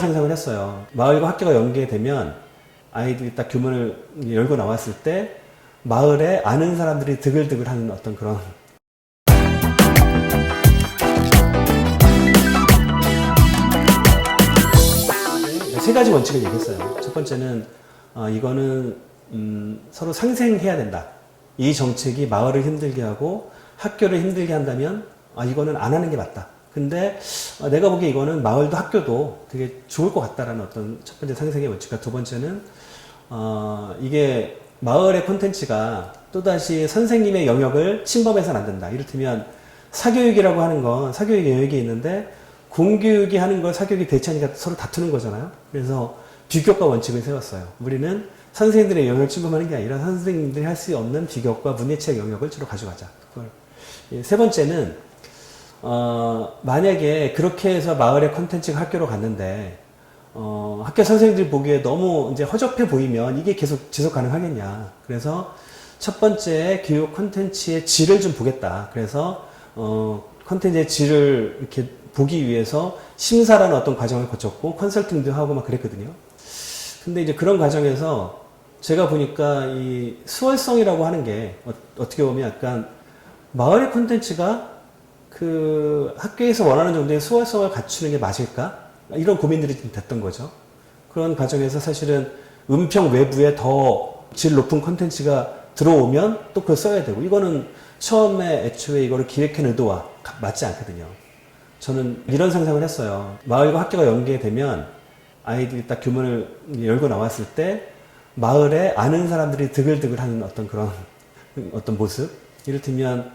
상상을 했어요. 마을과 학교가 연계되면 아이들이 딱 교문을 열고 나왔을 때 마을에 아는 사람들이 드글드글 하는 어떤 그런 세 가지 원칙을 얘기했어요. 첫 번째는 이거는 서로 상생해야 된다. 이 정책이 마을을 힘들게 하고 학교를 힘들게 한다면 이거는 안 하는 게 맞다. 근데 내가 보기에 이거는 마을도 학교도 되게 좋을 것 같다라는 어떤 첫 번째 상생의 원칙과 두 번째는 이게 마을의 콘텐츠가 또다시 선생님의 영역을 침범해서는 안 된다. 이를테면 사교육이라고 하는 건 사교육 영역이 있는데 공교육이 하는 걸 사교육이 대체하니까 서로 다투는 거잖아요. 그래서 비교과 원칙을 세웠어요. 우리는 선생님들의 영역을 침범하는 게 아니라 선생님들이 할 수 없는 비교과 문예체육 영역을 주로 가져가자. 그걸. 세 번째는 만약에 그렇게 해서 마을의 콘텐츠가 학교로 갔는데 학교 선생님들 보기에 너무 이제 허접해 보이면 이게 계속 지속 가능하겠냐. 그래서 첫 번째 교육 콘텐츠의 질을 좀 보겠다. 그래서 콘텐츠의 질을 이렇게 보기 위해서 심사라는 어떤 과정을 거쳤고 컨설팅도 하고 막 그랬거든요. 근데 이제 그런 과정에서 제가 보니까 이 수월성이라고 하는 게 어떻게 보면 약간 마을의 콘텐츠가 그 학교에서 원하는 정도의 수월성을 갖추는 게 맞을까? 이런 고민들이 좀 됐던 거죠. 그런 과정에서 사실은 은평 외부에 더 질 높은 콘텐츠가 들어오면 또 그걸 써야 되고 이거는 처음에 애초에 이거를 기획한 의도와 맞지 않거든요. 저는 이런 상상을 했어요. 마을과 학교가 연계되면 아이들이 딱 교문을 열고 나왔을 때 마을에 아는 사람들이 드글드글 하는 어떤 그런 어떤 모습? 이를테면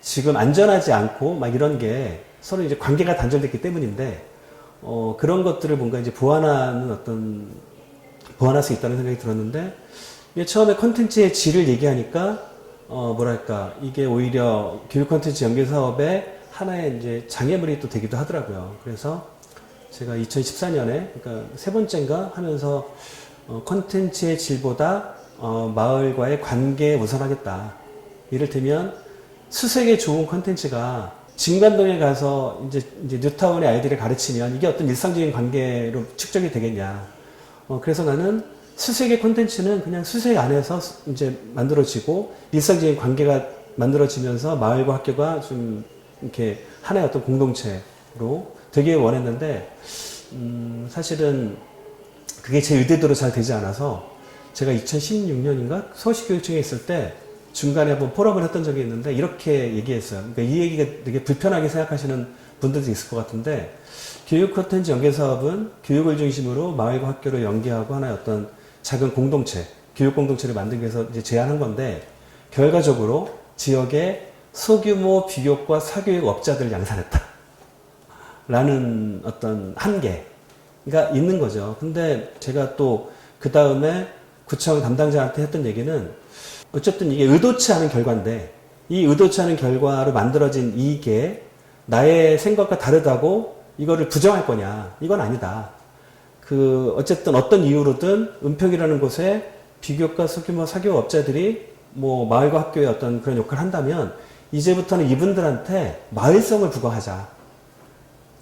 지금 안전하지 않고 막 이런 게 서로 이제 관계가 단절됐기 때문인데 그런 것들을 뭔가 이제 보완할 수 있다는 생각이 들었는데 처음에 콘텐츠의 질을 얘기하니까 뭐랄까 이게 오히려 교육 콘텐츠 연계 사업의 하나의 이제 장애물이 또 되기도 하더라고요. 그래서 제가 2014년에 그러니까 세 번째인가 하면서 콘텐츠의 질보다 마을과의 관계에 우선하겠다. 이를테면 수색에 좋은 콘텐츠가 진관동에 가서 이제 뉴타운의 아이들을 가르치면 이게 어떤 일상적인 관계로 축적이 되겠냐. 그래서 나는 수색의 콘텐츠는 그냥 수색 안에서 이제 만들어지고 일상적인 관계가 만들어지면서 마을과 학교가 좀 이렇게 하나의 어떤 공동체로 되게 원했는데 사실은 그게 제 의도대로 잘 되지 않아서 제가 2016년인가 서울시교육청에 있을 때 중간에 한번 포럼을 했던 적이 있는데 이렇게 얘기했어요. 그러니까 이 얘기가 되게 불편하게 생각하시는 분들도 있을 것 같은데 교육 콘텐츠 연계 사업은 교육을 중심으로 마을과 학교를 연계하고 하나의 어떤 작은 공동체, 교육 공동체를 만들기 위해서 이제 제안한 건데 결과적으로 지역에 소규모 비교과 사교육 업자들을 양산했다. 라는 어떤 한계가 있는 거죠. 근데 제가 또 그 다음에 구청 담당자한테 했던 얘기는 어쨌든 이게 의도치 않은 결과인데 이 의도치 않은 결과로 만들어진 이게 나의 생각과 다르다고 이거를 부정할 거냐. 이건 아니다. 어쨌든 어떤 이유로든 은평이라는 곳에 비교과 소규모 사교육 업자들이 뭐 마을과 학교의 어떤 그런 역할을 한다면 이제부터는 이분들한테 마을성을 부과하자.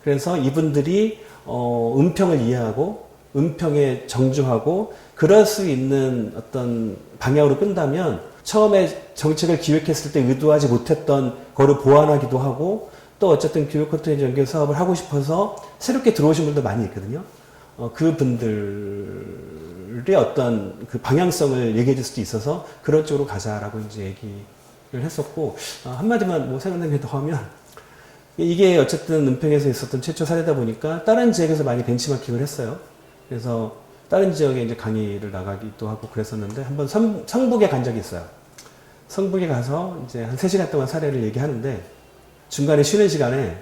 그래서 이분들이 은평을 이해하고 은평에 정주하고 그럴 수 있는 어떤 방향으로 끈다면 처음에 정책을 기획했을 때 의도하지 못했던 거를 보완하기도 하고 또 어쨌든 교육 콘텐츠 연계 사업을 하고 싶어서 새롭게 들어오신 분도 많이 있거든요. 그분들의 어떤 그 방향성을 얘기해 줄 수도 있어서 그런 쪽으로 가자라고 이제 얘기를 했었고 한마디만 뭐 생각나는 게 더 하면 이게 어쨌든 은평에서 있었던 최초 사례다 보니까 다른 지역에서 많이 벤치마킹을 했어요. 그래서 다른 지역에 이제 강의를 나가기도 하고 그랬었는데 한번 성북에 간 적이 있어요. 성북에 가서 이제 한 3시간 동안 사례를 얘기하는데 중간에 쉬는 시간에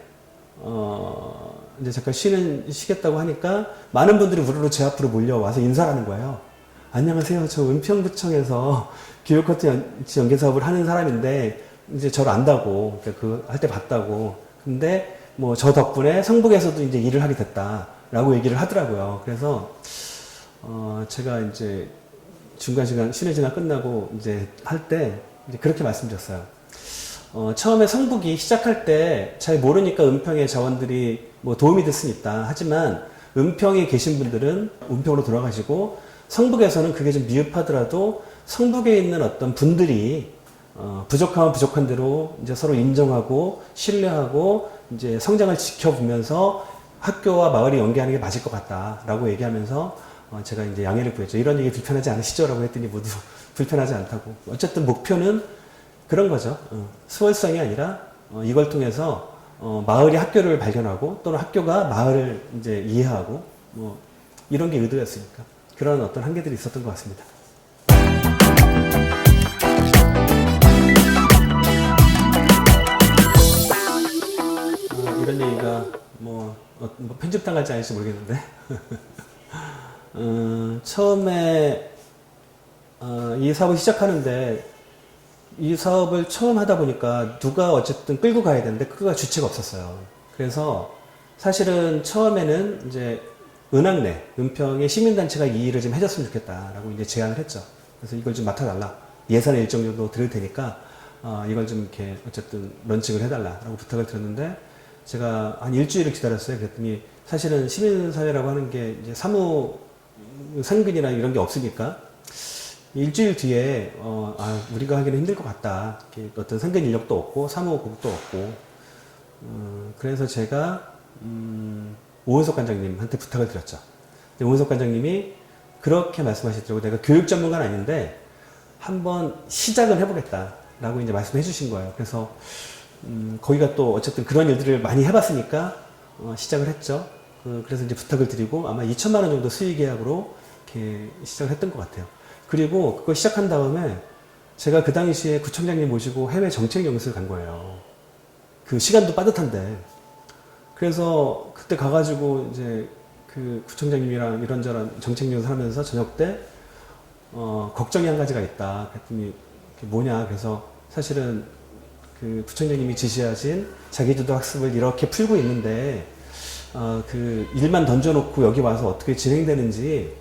이제 잠깐 쉬겠다고 하니까 많은 분들이 우르르 제 앞으로 몰려와서 인사를 하는 거예요. 안녕하세요. 저 은평구청에서 교육 콘텐츠 연계 사업을 하는 사람인데 이제 저를 안다고 그 할 때 봤다고. 근데 뭐 저 덕분에 성북에서도 이제 일을 하게 됐다라고 얘기를 하더라고요. 그래서 제가 이제 중간 시간 쉬는 시간 끝나고 이제 할 때 이제 그렇게 말씀드렸어요. 처음에 성북이 시작할 때 잘 모르니까 은평의 자원들이 뭐 도움이 될 수는 있다. 하지만 은평에 계신 분들은 은평으로 돌아가시고 성북에서는 그게 좀 미흡하더라도 성북에 있는 어떤 분들이 부족하면 부족한 대로 이제 서로 인정하고 신뢰하고 이제 성장을 지켜보면서 학교와 마을이 연계하는 게 맞을 것 같다라고 얘기하면서 제가 이제 양해를 구했죠. 이런 얘기 불편하지 않으시죠? 라고 했더니 모두 불편하지 않다고. 어쨌든 목표는 그런 거죠. 수월성이 아니라 이걸 통해서 마을이 학교를 발견하고 또는 학교가 마을을 이제 이해하고 뭐 이런 게 의도였으니까 그런 어떤 한계들이 있었던 것 같습니다. 이런 얘기가 뭐 편집당할지 아닐지 모르겠는데 처음에 이 사업을 시작하는데 이 사업을 처음 하다 보니까 누가 어쨌든 끌고 가야 되는데 그가 주체가 없었어요. 그래서 사실은 처음에는 이제 은학내, 은평의 시민단체가 이 일을 좀 해줬으면 좋겠다라고 이제 제안을 했죠. 그래서 이걸 좀 맡아달라. 예산을 일정 정도 드릴 테니까 이걸 좀 이렇게 어쨌든 런칭을 해달라라고 부탁을 드렸는데 제가 한 일주일을 기다렸어요. 그랬더니 사실은 시민사회라고 하는 게 이제 사무 상근이나 이런 게 없으니까 일주일 뒤에 우리가 하기는 힘들 것 같다. 어떤 상근 인력도 없고 사무국도 없고 그래서 제가 오은석 관장님한테 부탁을 드렸죠. 오은석 관장님이 그렇게 말씀하시더라고요. 내가 교육 전문가는 아닌데 한번 시작을 해보겠다라고 이제 말씀해 주신 거예요. 그래서 거기가 또 어쨌든 그런 일들을 많이 해봤으니까 시작을 했죠. 그래서 이제 부탁을 드리고 아마 2천만 원 정도 수익 계약으로 이렇게 시작을 했던 것 같아요. 그리고 그거 시작한 다음에 제가 그 당시에 구청장님 모시고 해외 정책 연수를 간 거예요. 그 시간도 빠듯한데. 그래서 그때 가가지고 이제 그 구청장님이랑 이런저런 정책 연수 하면서 저녁 때 걱정이 한 가지가 있다. 그랬더니 그게 뭐냐. 그래서 사실은 그 부총장님이 지시하신 자기주도 학습을 이렇게 풀고 있는데 그 일만 던져놓고 여기 와서 어떻게 진행되는지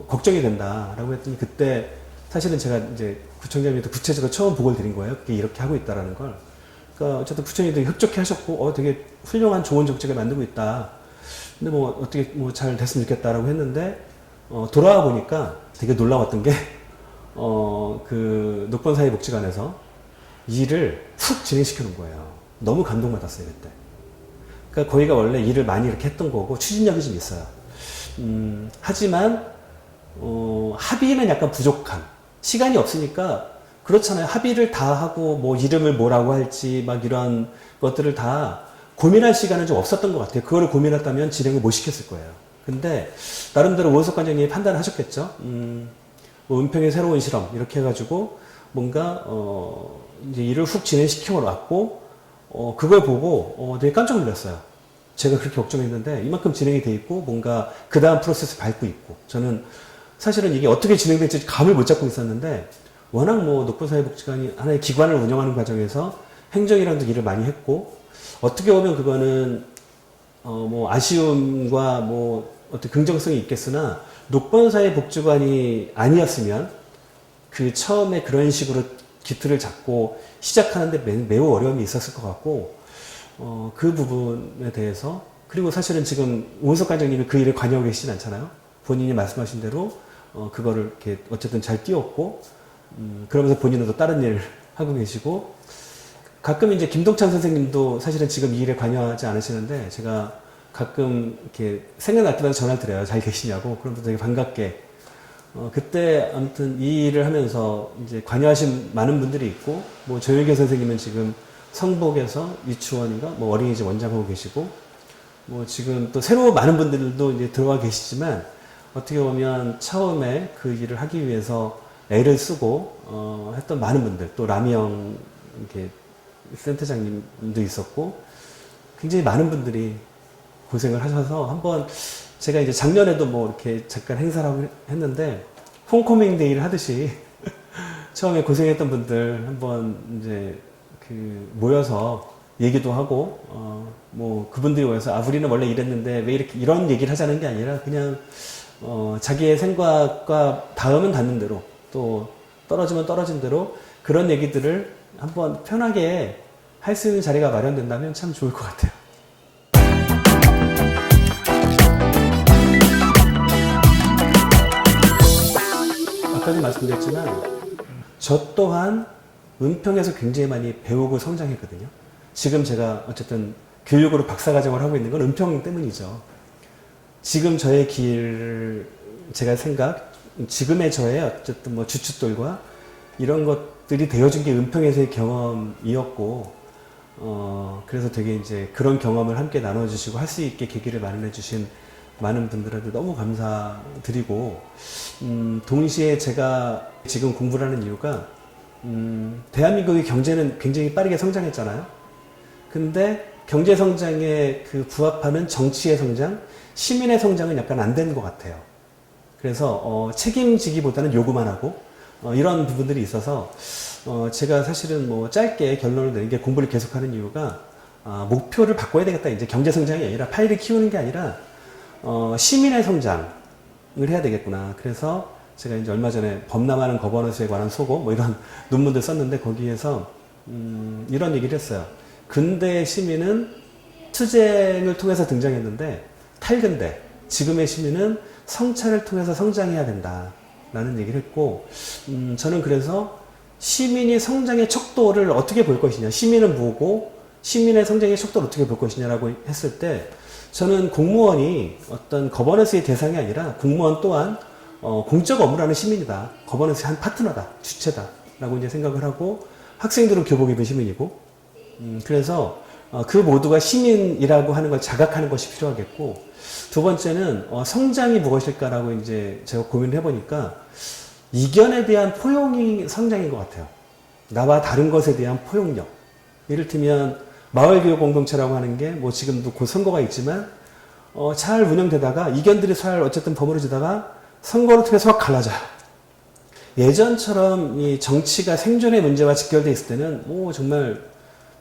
걱정이 된다라고 했더니 그때 사실은 제가 이제 구청장님한테 구체적으로 처음 보고를 드린 거예요. 그게 이렇게 하고 있다라는 걸. 그러니까 어쨌든 구청장님도 협조해 하셨고 되게 훌륭한 좋은 정책을 만들고 있다. 근데 뭐 어떻게 뭐 잘 됐으면 좋겠다라고 했는데 돌아와 보니까 되게 놀라웠던 게 그 녹번사회복지관에서 일을 훅 진행시켜 놓은 거예요. 너무 감동받았어요, 그때. 그러니까 거기가 원래 일을 많이 이렇게 했던 거고, 추진력이 좀 있어요. 하지만, 합의는 약간 부족한. 시간이 없으니까, 그렇잖아요. 합의를 다 하고, 뭐, 이름을 뭐라고 할지, 막 이런 것들을 다 고민할 시간은 좀 없었던 것 같아요. 그거를 고민했다면 진행을 못 시켰을 거예요. 근데, 나름대로 오은석 관장님이 판단을 하셨겠죠. 뭐 은평의 새로운 실험, 이렇게 해가지고, 뭔가, 이제 일을 훅 진행시켜 놨고, 그걸 보고, 되게 깜짝 놀랐어요. 제가 그렇게 걱정했는데, 이만큼 진행이 돼 있고, 뭔가, 그 다음 프로세스 밟고 있고, 저는 사실은 이게 어떻게 진행될지 감을 못 잡고 있었는데, 워낙 뭐, 녹번사회복지관이 하나의 기관을 운영하는 과정에서 행정이랑도 일을 많이 했고, 어떻게 보면 그거는, 뭐, 아쉬움과 뭐, 어떤 긍정성이 있겠으나, 녹번사회복지관이 아니었으면, 그 처음에 그런 식으로 기틀을 잡고 시작하는데 매우 어려움이 있었을 것 같고, 그 부분에 대해서, 그리고 사실은 지금 오은석 관장님이 그 일에 관여하고 계시진 않잖아요. 본인이 말씀하신 대로, 그거를 이렇게 어쨌든 잘 띄웠고, 그러면서 본인은 또 다른 일을 하고 계시고, 가끔 이제 김동찬 선생님도 사실은 지금 이 일에 관여하지 않으시는데, 제가 가끔 이렇게 생각날 때마다 전화를 드려요. 잘 계시냐고. 그럼 되게 반갑게. 그때 아무튼 이 일을 하면서 이제 관여하신 많은 분들이 있고, 뭐 조효교 선생님은 지금 성북에서 유치원인가 뭐 어린이집 원장하고 계시고, 뭐 지금 또 새로 많은 분들도 이제 들어와 계시지만, 어떻게 보면 처음에 그 일을 하기 위해서 애를 쓰고 했던 많은 분들, 또 라미영 이렇게 센터장님도 있었고, 굉장히 많은 분들이 고생을 하셔서 한번 제가 이제 작년에도 뭐 이렇게 잠깐 행사를 하고 했는데, 홈커밍 데이를 하듯이 처음에 고생했던 분들 한번 이제 그 모여서 얘기도 하고, 뭐 그분들이 모여서 우리는 원래 이랬는데 왜 이렇게 이런 얘기를 하자는 게 아니라 그냥 자기의 생각과 닿으면 닿는 대로 또 떨어지면 떨어진 대로 그런 얘기들을 한번 편하게 할 수 있는 자리가 마련된다면 참 좋을 것 같아요. 아까도 말씀드렸지만 저 또한 은평에서 굉장히 많이 배우고 성장했거든요. 지금 제가 어쨌든 교육으로 박사과정을 하고 있는 건 은평 때문이죠. 지금 저의 길, 제가 지금의 저의 어쨌든 뭐 주춧돌과 이런 것들이 되어준 게 은평에서의 경험이었고, 그래서 되게 이제 그런 경험을 함께 나눠주시고 할 수 있게 계기를 마련해주신 많은 분들한테 너무 감사드리고, 동시에 제가 지금 공부를 하는 이유가, 대한민국의 경제는 굉장히 빠르게 성장했잖아요. 근데 경제 성장에 그 부합하는 정치의 성장, 시민의 성장은 약간 안 된 것 같아요. 그래서 책임지기보다는 요구만 하고 이런 부분들이 있어서 제가 사실은 뭐 짧게 결론을 내는 게 공부를 계속하는 이유가 목표를 바꿔야 되겠다. 이제 경제 성장이 아니라 파이를 키우는 게 아니라 시민의 성장을 해야 되겠구나. 그래서 제가 이제 얼마 전에 범람하는 거버넌스에 관한 소고 뭐 이런 논문들 썼는데 거기에서 이런 얘기를 했어요. 근대의 시민은 투쟁을 통해서 등장했는데 탈근대, 지금의 시민은 성찰을 통해서 성장해야 된다라는 얘기를 했고, 저는 그래서 시민이 성장의 척도를 어떻게 볼 것이냐, 시민은 뭐고 시민의 성장의 척도를 어떻게 볼 것이냐라고 했을 때, 저는 공무원이 어떤 거버넌스의 대상이 아니라 공무원 또한 공적 업무를 하는 시민이다. 거버넌스의 한 파트너다, 주체다 라고 이제 생각을 하고, 학생들은 교복 입은 시민이고, 그래서 그 모두가 시민이라고 하는 걸 자각하는 것이 필요하겠고, 두 번째는 성장이 무엇일까라고 이제 제가 고민을 해보니까 이견에 대한 포용이 성장인 것 같아요. 나와 다른 것에 대한 포용력. 이를테면 마을교육 공동체라고 하는 게 뭐 지금도 곧 선거가 있지만 잘 운영되다가 이견들이 잘 어쨌든 버무려지다가 선거를 통해서 확 갈라져요. 예전처럼 이 정치가 생존의 문제와 직결돼 있을 때는 뭐 정말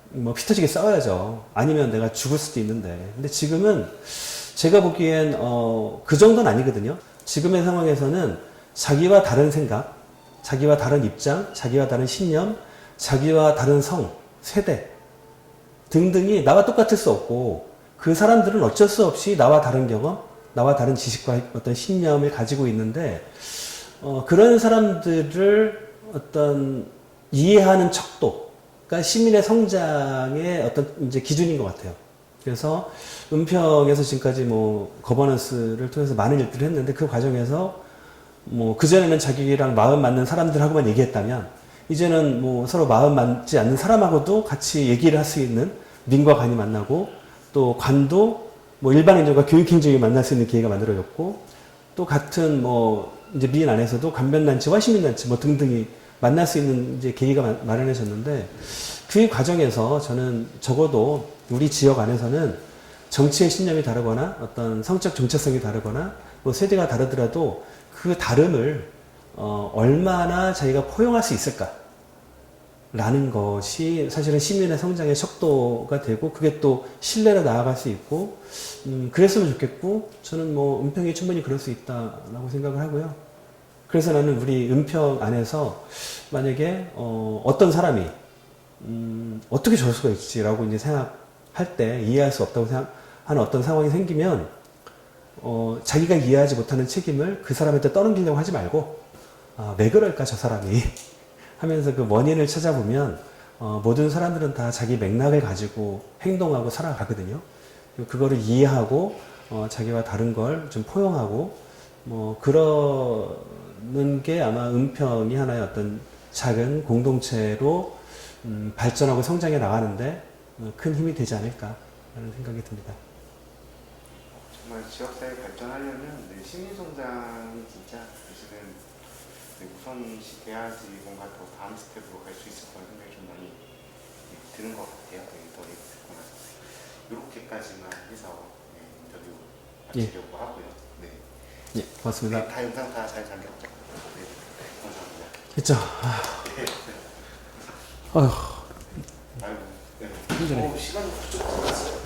뭐 피 터지게 싸워야죠. 아니면 내가 죽을 수도 있는데. 근데 지금은 제가 보기엔 그 정도는 아니거든요. 지금의 상황에서는 자기와 다른 생각, 자기와 다른 입장, 자기와 다른 신념, 자기와 다른 성, 세대 등등이 나와 똑같을 수 없고, 그 사람들은 어쩔 수 없이 나와 다른 경험, 나와 다른 지식과 어떤 신념을 가지고 있는데, 그런 사람들을 어떤 이해하는 척도가 시민의 성장의 어떤 이제 기준인 것 같아요. 그래서 은평에서 지금까지 뭐 거버넌스를 통해서 많은 일들을 했는데, 그 과정에서 뭐 그전에는 자기랑 마음 맞는 사람들하고만 얘기했다면 이제는 뭐 서로 마음 맞지 않는 사람하고도 같이 얘기를 할 수 있는, 민과 관이 만나고, 또 관도 뭐 일반행정과 교육행정이 만날 수 있는 기회가 만들어졌고, 또 같은 뭐 이제 민 안에서도 간변단체와 시민단체 뭐 등등이 만날 수 있는 이제 계기가 마련해졌는데, 그 과정에서 저는 적어도 우리 지역 안에서는 정치의 신념이 다르거나 어떤 성적 정체성이 다르거나 뭐 세대가 다르더라도 그 다름을 얼마나 자기가 포용할 수 있을까라는 것이 사실은 시민의 성장의 척도가 되고, 그게 또 신뢰로 나아갈 수 있고, 그랬으면 좋겠고, 저는 뭐 은평이 충분히 그럴 수 있다라고 생각을 하고요. 그래서 나는 우리 은평 안에서 만약에 어떤 사람이 어떻게 저럴 수가 있지라고 이제 생각할 때, 이해할 수 없다고 생각하는 어떤 상황이 생기면 자기가 이해하지 못하는 책임을 그 사람한테 떠넘기려고 하지 말고, 왜 그럴까 저 사람이 하면서 그 원인을 찾아보면 모든 사람들은 다 자기 맥락을 가지고 행동하고 살아가거든요. 그거를 이해하고 자기와 다른 걸 좀 포용하고 뭐 그러는 게 아마 은평이 하나의 어떤 작은 공동체로 발전하고 성장해 나가는데 큰 힘이 되지 않을까라는 생각이 듭니다. 정말 지역사회 발전하려면 시민 성장이 진짜 사실은 우선시 돼야지 뭔가 더 다음 스텝으로 갈 수 있을 거라는 생각이 좀 많이 드는 것 같아요. 더 듣고 나서 이렇게까지만 해서 인터뷰 마치려고 하고요. 네. 예, 고맙습니다. 네, 다 영상 다 잘 잠겼죠? 네, 감사합니다. 했죠. 네. 아휴. 아이고, 네. 힘드네. 시간이 훌쩍 지났어요.